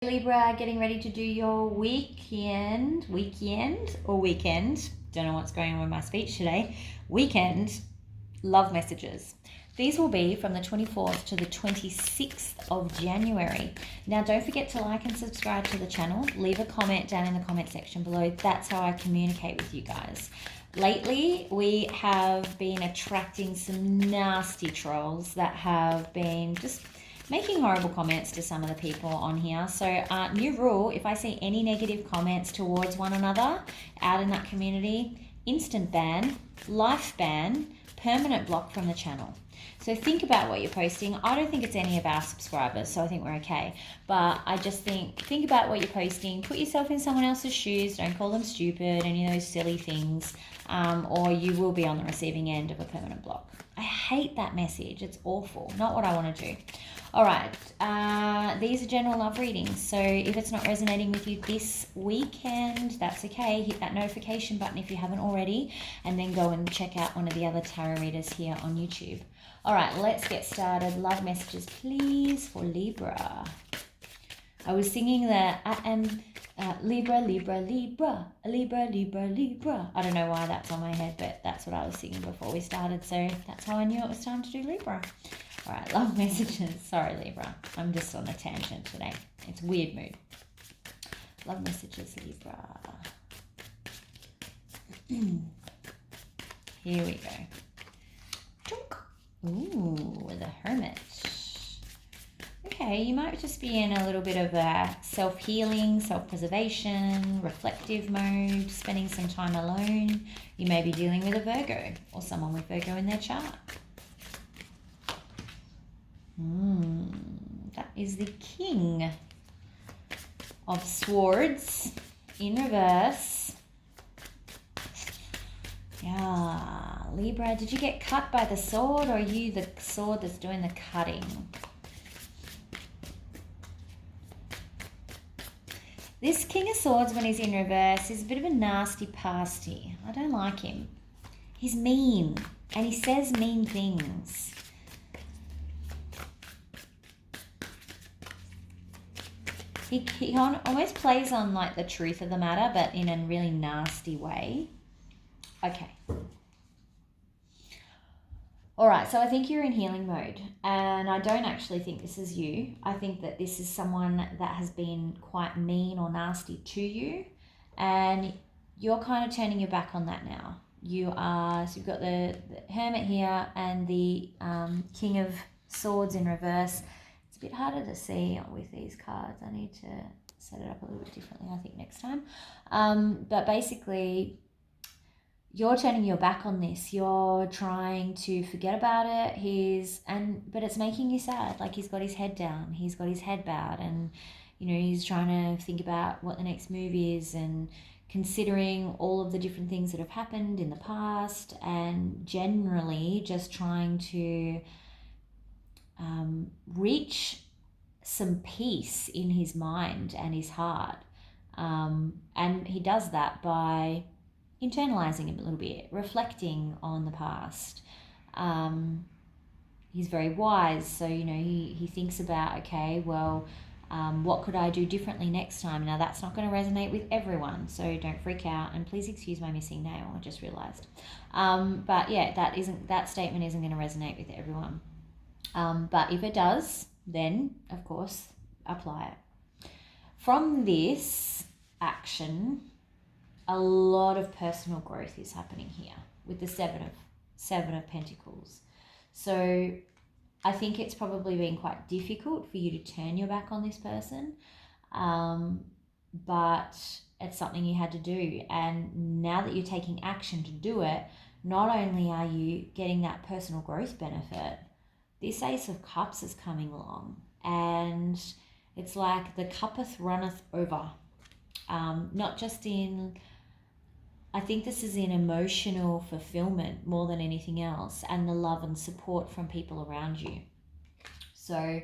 Libra, getting ready to do your weekend, don't know what's going on with my speech today, weekend love messages. These will be from the 24th to the 26th of January. Now, don't forget to like and subscribe to the channel. Leave a comment down in the comment section below. That's how I communicate with you guys. Lately, we have been attracting some nasty trolls that have been just making horrible comments to some of the people on here. So new rule, if I see any negative comments towards one another out in that community, instant ban, life ban, permanent block from the channel. So think about what you're posting. I don't think it's any of our subscribers, so I think we're okay. But I just think about what you're posting. Put yourself in someone else's shoes. Don't call them stupid, any of those silly things, or you will be on the receiving end of a permanent block. I hate that message. It's awful. Not what I want to do. All right, these are general love readings. So if it's not resonating with you this weekend, that's okay. Hit that notification button if you haven't already, and then go and check out one of the other tarot readers here on YouTube. All right, let's get started. Love messages, please, for Libra. I was singing the I am Libra, Libra, Libra, Libra, Libra, Libra. I don't know why that's on my head, but that's what I was singing before we started. So that's how I knew it was time to do Libra. All right, love messages. Sorry, Libra. I'm just on a tangent today. It's a weird mood. Love messages, Libra. Here we go. Ooh, the Hermit. Okay, you might just be in a little bit of a self-healing, self-preservation, reflective mode, spending some time alone. You may be dealing with a Virgo or someone with Virgo in their chart. That is the King of Swords in reverse. Yeah, Libra, did you get cut by the sword, or are you the sword that's doing the cutting? This King of Swords, when he's in reverse, is a bit of a nasty pasty. I don't like him. He's mean, and he says mean things. He almost plays on like the truth of the matter, but in a really nasty way. Okay. All right, so I think you're in healing mode, and I don't actually think this is you. I think that this is someone that has been quite mean or nasty to you, and you're kind of turning your back on that now. So you've got the Hermit here and the King of Swords in reverse. It's a bit harder to see with these cards. I need to set it up a little bit differently, I think, next time. But basically, you're turning your back on this. You're trying to forget about it. But it's making you sad. Like, he's got his head down. He's got his head bowed, and he's trying to think about what the next move is, and considering all of the different things that have happened in the past, and generally just trying to reach some peace in his mind and his heart. And he does that by internalizing it a little bit, reflecting on the past. He's very wise, so he thinks about, okay, well, what could I do differently next time? Now, that's not going to resonate with everyone, so don't freak out, and please excuse my missing nail, I just realized. But yeah, that statement isn't going to resonate with everyone. But if it does, then of course apply it. From this action, a lot of personal growth is happening here with the Seven of Pentacles. So I think it's probably been quite difficult for you to turn your back on this person, but it's something you had to do. And now that you're taking action to do it, not only are you getting that personal growth benefit, this Ace of Cups is coming along, and it's like the cuppeth runneth over. Not just in, I think this is in emotional fulfillment more than anything else, and the love and support from people around you. So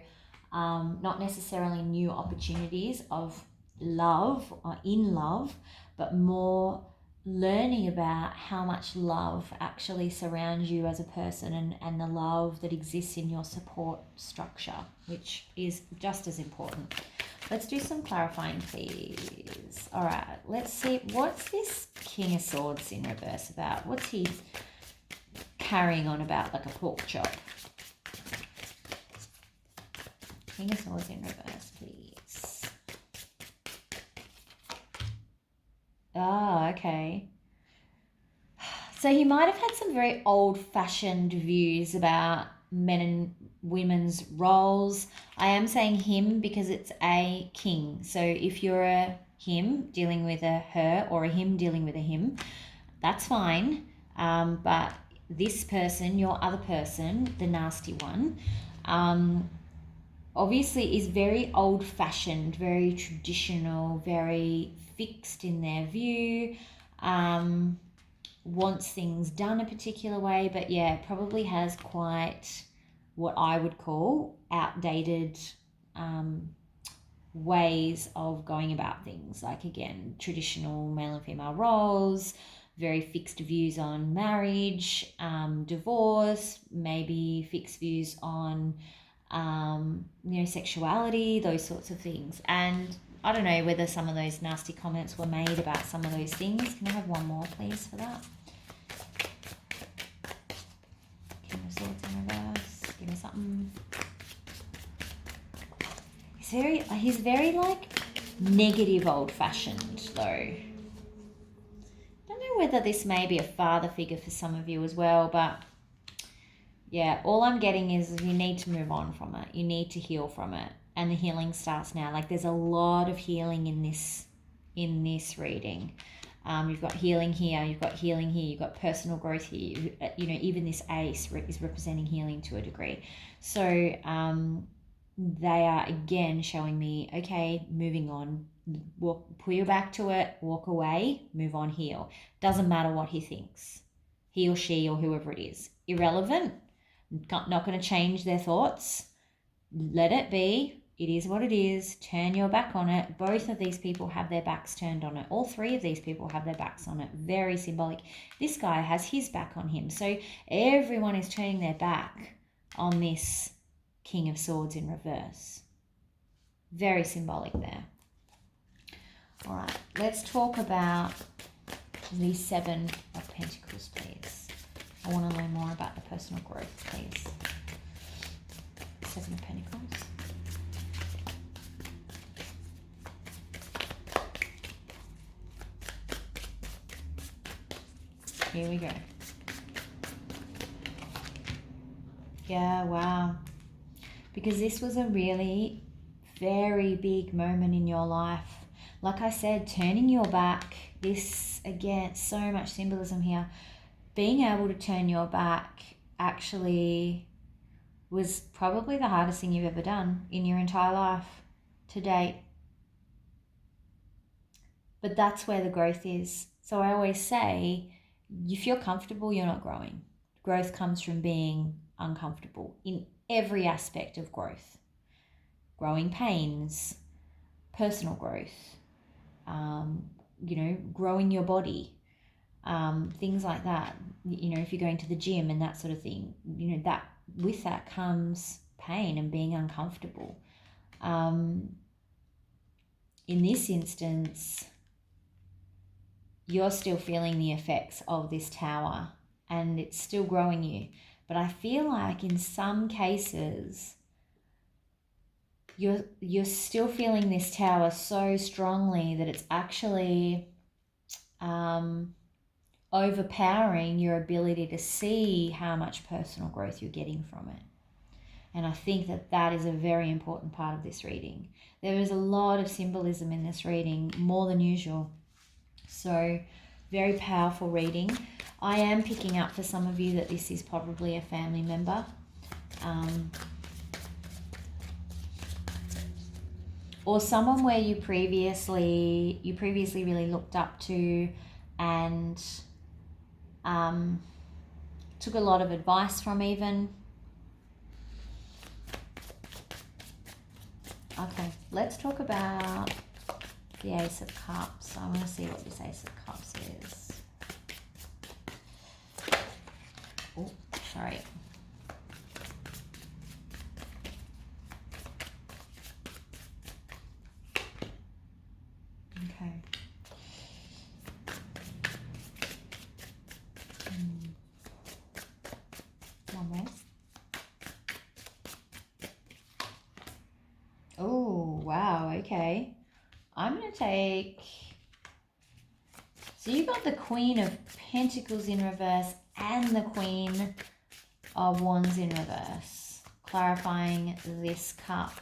not necessarily new opportunities of love or in love, but more learning about how much love actually surrounds you as a person, and the love that exists in your support structure, which is just as important. Let's do some clarifying, please. All right, let's see. What's this King of Swords in reverse about? What's he carrying on about like a pork chop? King of Swords in reverse, please. Oh, okay. So he might have had some very old-fashioned views about men and women's roles. I am saying him because it's a king. So if you're a him dealing with a her, or a him dealing with a him, that's fine. But this person, your other person, the nasty one, obviously is very old-fashioned, very traditional, very fixed in their view, wants things done a particular way, but yeah, probably has quite what I would call outdated ways of going about things. Like, again, traditional male and female roles, very fixed views on marriage, divorce, maybe fixed views on sexuality, those sorts of things. And I don't know whether some of those nasty comments were made about some of those things. Can I have one more, please, for that? King of Swords in reverse. Give me something. He's very like negative, old-fashioned though. Don't know whether this may be a father figure for some of you as well, but yeah, all I'm getting is you need to move on from it. You need to heal from it. And the healing starts now. Like, there's a lot of healing in this reading. You've got healing here, you've got healing here, you've got personal growth here. Even this ace is representing healing to a degree. So they are again showing me, okay, moving on. Pull your back to it, walk away, move on, heal. Doesn't matter what he thinks. He or she or whoever it is. Irrelevant. Not going to change their thoughts. Let it be. It is what it is. Turn your back on it. Both of these people have their backs turned on it. All three of these people have their backs on it. Very symbolic. This guy has his back on him. So everyone is turning their back on this King of Swords in reverse. Very symbolic there. All right, let's talk about the Seven of Pentacles, please. I want to learn more about the personal growth, please. Seven of Pentacles. Here we go. Yeah, wow. Because this was a really very big moment in your life. Like I said, turning your back. This, again, so much symbolism here. Being able to turn your back actually was probably the hardest thing you've ever done in your entire life to date. But that's where the growth is. So I always say, if you're comfortable, you're not growing. Growth comes from being uncomfortable in every aspect of growth. Growing pains, personal growth, growing your body, things like that. If you're going to the gym and that sort of thing, that with that comes pain and being uncomfortable. In this instance, you're still feeling the effects of this tower and it's still growing you. But I feel like in some cases, you're still feeling this tower so strongly that it's actually overpowering your ability to see how much personal growth you're getting from it. And I think that is a very important part of this reading. There is a lot of symbolism in this reading, more than usual. So, very powerful reading. I am picking up for some of you that this is probably a family member. Or someone where you previously really looked up to and took a lot of advice from even. Okay, let's talk about the Ace of Cups. I want to see what this Ace of Cups is. Sorry. Okay. One more. Oh, wow. Okay. I'm going to take... So you got the Queen of Pentacles in reverse and the Queen of Wands in reverse, clarifying this cup.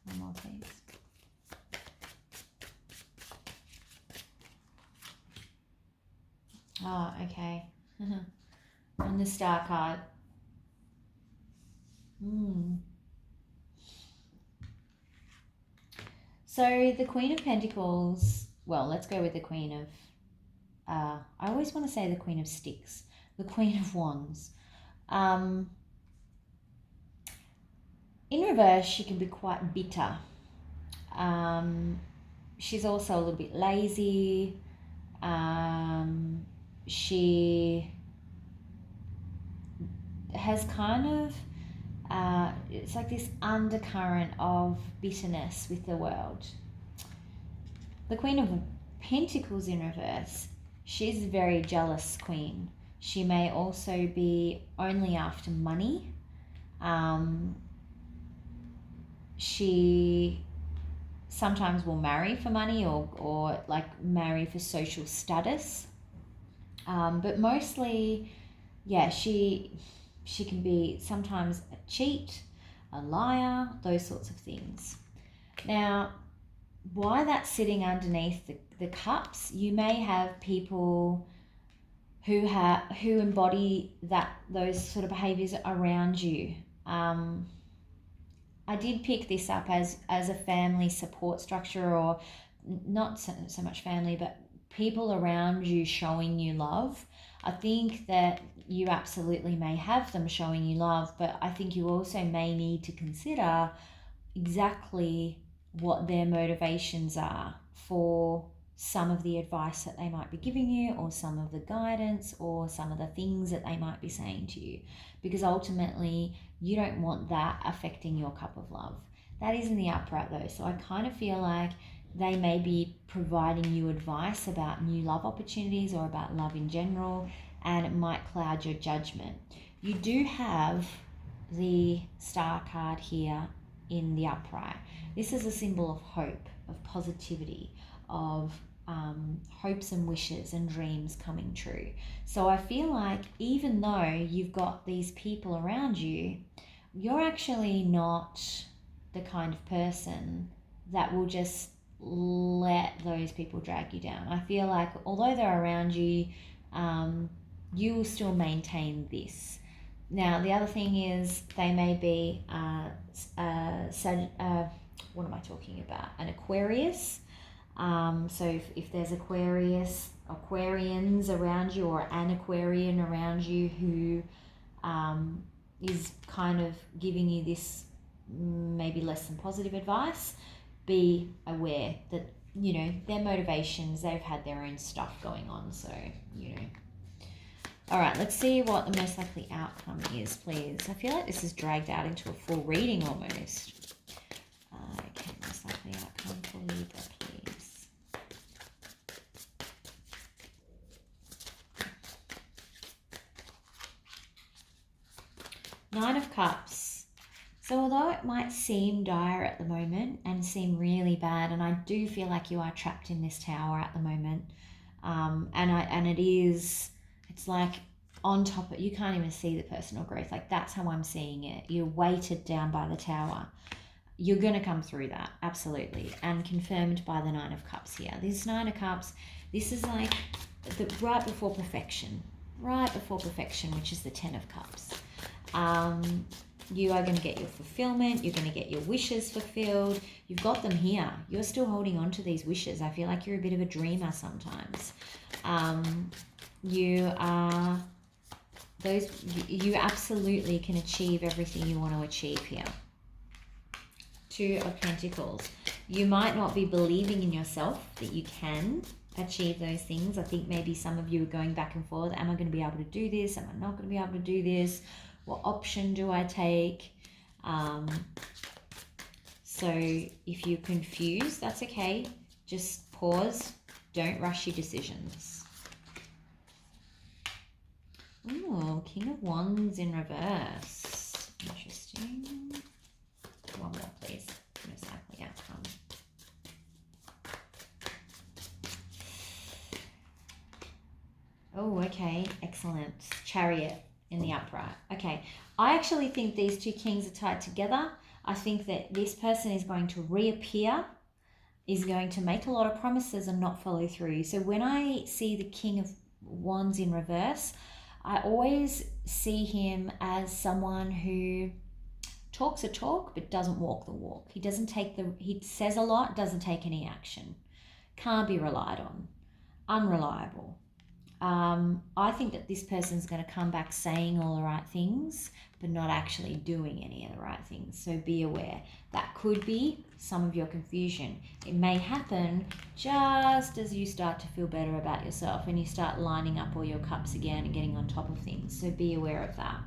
One more, please. Oh, okay. And the Star card. So the Queen of Pentacles, well, let's go with the Queen of, I always want to say the Queen of Sticks, the Queen of Wands. In reverse, she can be quite bitter. She's also a little bit lazy. She has kind of, it's like this undercurrent of bitterness with the world. The Queen of Pentacles in reverse, she's a very jealous queen. She may also be only after money. She sometimes will marry for money or like marry for social status. But mostly, yeah, she can be sometimes a cheat, a liar, those sorts of things. Now, why that's sitting underneath the cups, you may have people who embody those sort of behaviors around you. I did pick this up as a family support structure, or not so much family, but people around you showing you love. I think that you absolutely may have them showing you love, but I think you also may need to consider exactly what their motivations are for some of the advice that they might be giving you, or some of the guidance, or some of the things that they might be saying to you, because ultimately you don't want that affecting your cup of love. That is in the upright though, so I kind of feel like they may be providing you advice about new love opportunities or about love in general, and it might cloud your judgment. You do have the Star card here in the upright. This is a symbol of hope, of positivity, of hopes and wishes and dreams coming true. So I feel like even though you've got these people around you, you're actually not the kind of person that will just let those people drag you down. I feel like although they're around you, you will still maintain this. Now, the other thing is they may be, what am I talking about? An Aquarius. So if there's Aquarians around you, or an Aquarian around you who is kind of giving you this maybe less than positive advice, be aware that, you know, their motivations, they've had their own stuff going on. So, you know. All right, let's see what the most likely outcome is, please. I feel like this is dragged out into a full reading almost. Okay, most likely outcome for Libra, please. Nine of Cups. So although it might seem dire at the moment and seem really bad, and I do feel like you are trapped in this tower at the moment, and it is, it's like on top of, you can't even see the personal growth. Like, that's how I'm seeing it. You're weighted down by the tower. You're going to come through that, absolutely. And confirmed by the Nine of Cups here. This Nine of Cups, this is like right before perfection, which is the Ten of Cups. You are going to get your fulfillment. You're going to get your wishes fulfilled. You've got them here. You're still holding on to these wishes. I feel like you're a bit of a dreamer sometimes. You are you absolutely can achieve everything you want to achieve here. Two of Pentacles. You might not be believing in yourself that you can achieve those things. I think maybe some of you are going back and forth. Am I going to be able to do this? Am I not going to be able to do this? What option do I take? So if you're confused, that's okay. Just pause. Don't rush your decisions. Ooh, King of Wands in reverse. Interesting. One more, please. Most likely outcome. Oh, okay. Excellent. Chariot in the upright. Okay. I actually think these two kings are tied together. I think that this person is going to reappear, is going to make a lot of promises and not follow through. So when I see the King of Wands in reverse, I always see him as someone who talks a talk but doesn't walk the walk. He says a lot, doesn't take any action. Can't be relied on. Unreliable. I think that this person's going to come back saying all the right things, but not actually doing any of the right things. So be aware. That could be some of your confusion. It may happen just as you start to feel better about yourself and you start lining up all your cups again and getting on top of things. So be aware of that.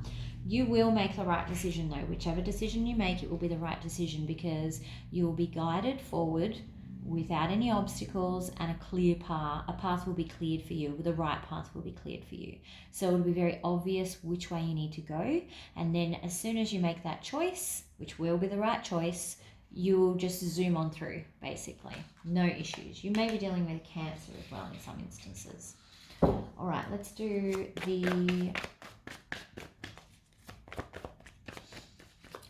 You will make the right decision though. Whichever decision you make, it will be the right decision because you will be guided forward without any obstacles and a clear path. A path will be cleared for you. The right path will be cleared for you. So it will be very obvious which way you need to go. And then as soon as you make that choice, which will be the right choice, you'll just zoom on through, basically. No issues. You may be dealing with Cancer as well in some instances. All right, let's do the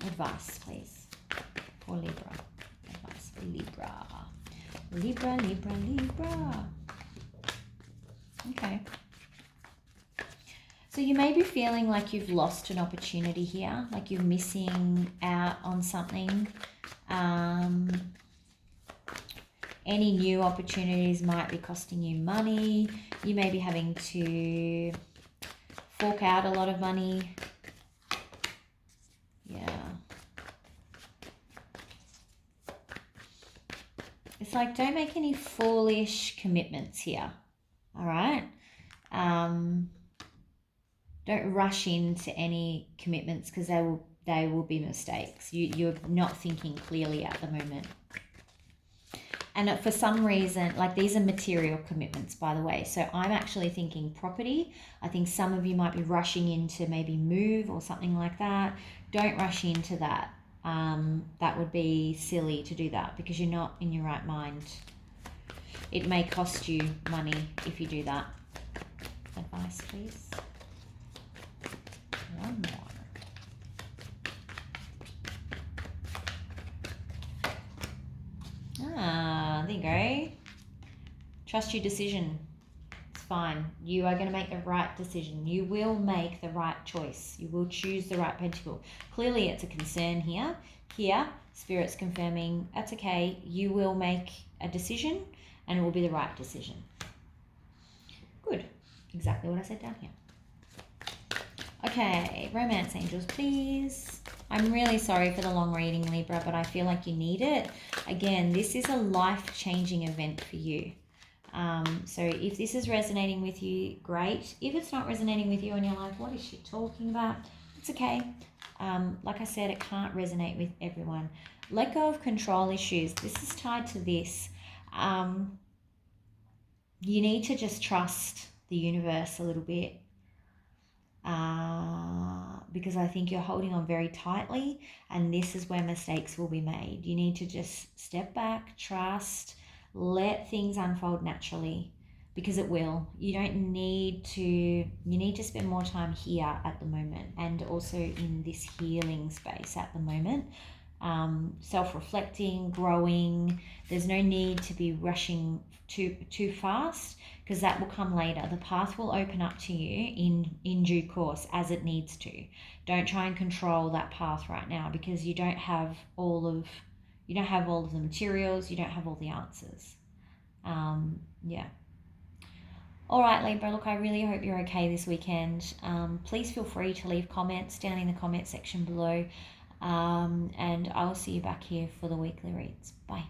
advice, please, for Libra. Advice for Libra. Libra, Libra, Libra. Okay. So you may be feeling like you've lost an opportunity here, like you're missing out on something. Any new opportunities might be costing you money. You may be having to fork out a lot of money. Yeah. It's like, don't make any foolish commitments here. All right. Don't rush into any commitments because they will be mistakes. You're not thinking clearly at the moment. And for some reason, like these are material commitments, by the way. So I'm actually thinking property. I think some of you might be rushing into maybe move or something like that. Don't rush into that. That would be silly to do that because you're not in your right mind. It may cost you money if you do that. Advice, please. One more. There you go. Trust your decision. It's fine. You are going to make the right decision. You will make the right choice. You will choose the right pentacle. Clearly, it's a concern here. Here, Spirit's confirming that's okay. You will make a decision and it will be the right decision. Good. Exactly what I said down here. Okay, romance angels, please. I'm really sorry for the long reading, Libra, but I feel like you need it. Again, this is a life-changing event for you. So if this is resonating with you, great. If it's not resonating with you and you're like, what is she talking about? It's okay. Like I said, it can't resonate with everyone. Let go of control issues. This is tied to this. You need to just trust the universe a little bit. Because I think you're holding on very tightly and this is where mistakes will be made. You need to just step back, trust, let things unfold naturally because it will. You need to spend more time here at the moment and also in this healing space at the moment. Self-reflecting, growing. There's no need to be rushing too fast because that will come later. The path will open up to you in due course as it needs to. Don't try and control that path right now because you don't have all of the materials, you don't have all the answers. Yeah. All right, Libra, look, I really hope you're okay this weekend. Please feel free to leave comments down in the comment section below. And I'll see you back here for the weekly reads. Bye.